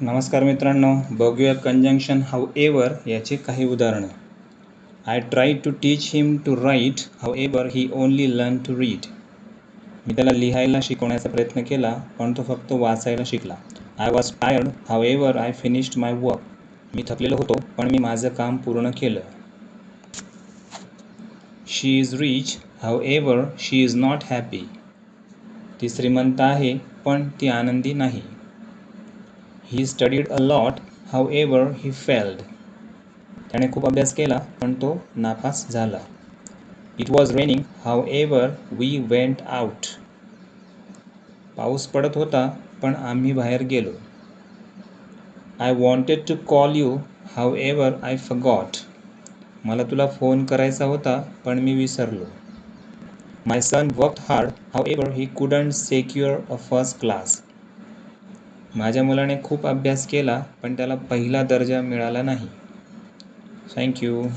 नमस्कार मित्रांनो, बघूया कंजंक्शन हाऊएव्हर याचे काही उदाहरणे. I tried to teach him to write however he only learn to read. मी त्याला लिहायला शिकवण्याचा प्रयत्न केला, पण तो फक्त वाचायला शिकला. I was tired however I finished my work. मी थकलेलो होतो, पण मी माझं काम पूर्ण केलं. She is rich however she is not happy. ती श्रीमंत आहे, पण ती आनंदी नाही. He studied a lot, however he failed. त्याने खूप अभ्यास केला, पण तो नापास झाला. It was raining, however we went out. पाऊस पडत होता, पण आम्ही बाहेर गेलो. I wanted to call you, however I forgot. मला तुला फोन करायचा होता, पण मी विसरलो. My son worked hard, however he couldn't secure a first class. माझ्या मुलाने खूप अभ्यास केला, पण त्याला पहिला दर्जा मिळाला नाही. थँक्यू.